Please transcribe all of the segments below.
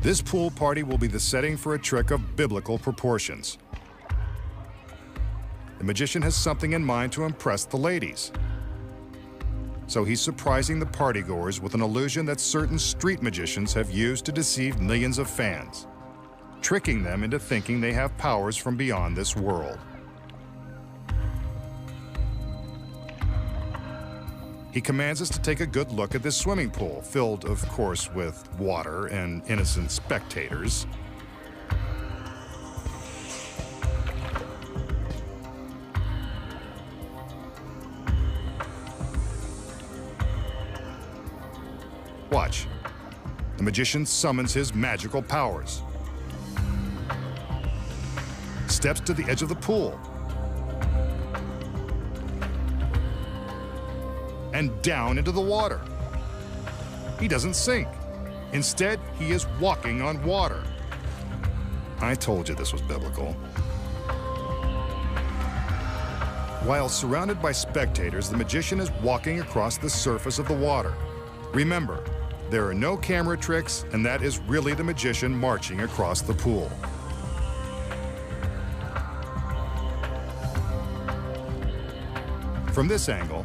This pool party will be the setting for a trick of biblical proportions. The magician has something in mind to impress the ladies. So he's surprising the partygoers with an illusion that certain street magicians have used to deceive millions of fans, tricking them into thinking they have powers from beyond this world. He commands us to take a good look at this swimming pool, filled, of course, with water and innocent spectators. Watch. The magician summons his magical powers. Steps to the edge of the pool. And down into the water. He doesn't sink. Instead, he is walking on water. I told you this was biblical. While surrounded by spectators, the magician is walking across the surface of the water. Remember, there are no camera tricks, and that is really the magician marching across the pool. From this angle,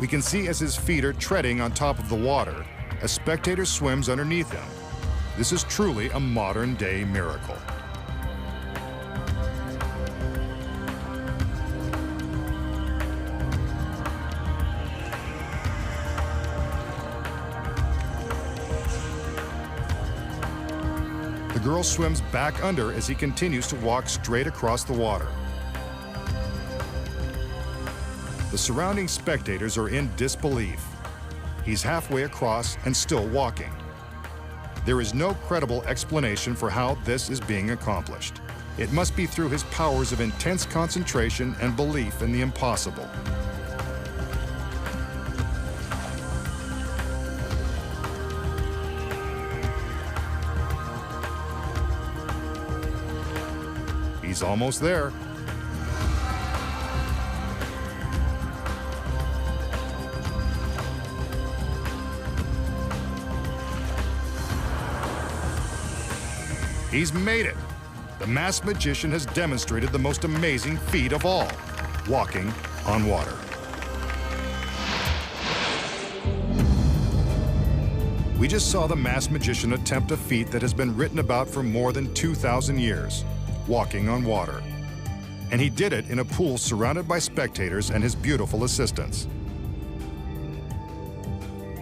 we can see as his feet are treading on top of the water, a spectator swims underneath him. This is truly a modern-day miracle. The girl swims back under as he continues to walk straight across the water. The surrounding spectators are in disbelief. He's halfway across and still walking. There is no credible explanation for how this is being accomplished. It must be through his powers of intense concentration and belief in the impossible. He's almost there. He's made it. The masked magician has demonstrated the most amazing feat of all, walking on water. We just saw the masked magician attempt a feat that has been written about for more than 2,000 years, walking on water. And he did it in a pool surrounded by spectators and his beautiful assistants.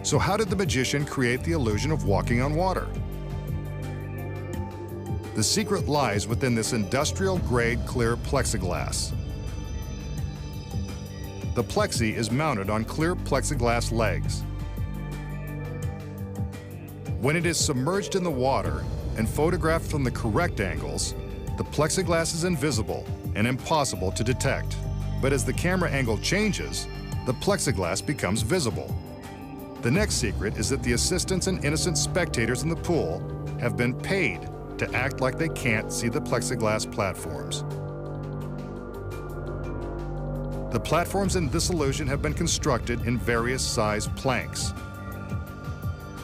So how did the magician create the illusion of walking on water? The secret lies within this industrial-grade clear plexiglass. The plexi is mounted on clear plexiglass legs. When it is submerged in the water and photographed from the correct angles, the plexiglass is invisible and impossible to detect. But as the camera angle changes, the plexiglass becomes visible. The next secret is that the assistants and innocent spectators in the pool have been paid to act like they can't see the plexiglass platforms. The platforms in this illusion have been constructed in various sized planks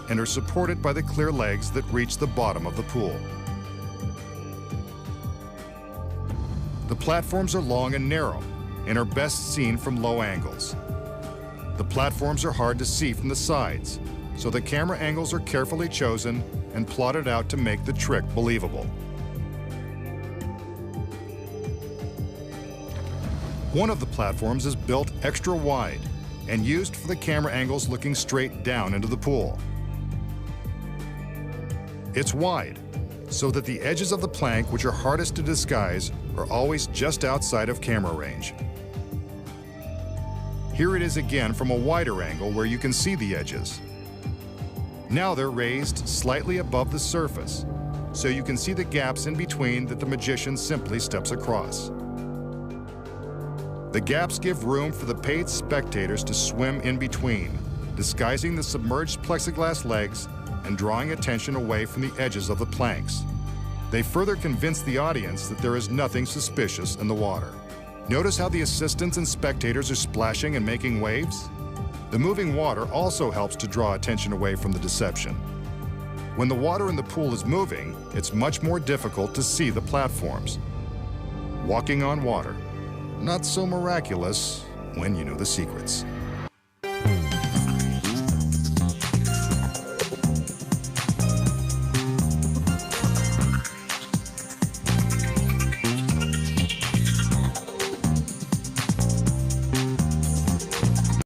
and are supported by the clear legs that reach the bottom of the pool. The platforms are long and narrow and are best seen from low angles. The platforms are hard to see from the sides, so the camera angles are carefully chosen and plotted out to make the trick believable. One of the platforms is built extra wide and used for the camera angles looking straight down into the pool. It's wide, so that the edges of the plank, which are hardest to disguise, are always just outside of camera range. Here it is again from a wider angle where you can see the edges. Now they're raised slightly above the surface, so you can see the gaps in between that the magician simply steps across. The gaps give room for the paid spectators to swim in between, disguising the submerged plexiglass legs and drawing attention away from the edges of the planks. They further convince the audience that there is nothing suspicious in the water. Notice how the assistants and spectators are splashing and making waves? The moving water also helps to draw attention away from the deception. When the water in the pool is moving, it's much more difficult to see the platforms. Walking on water, not so miraculous when you know the secrets.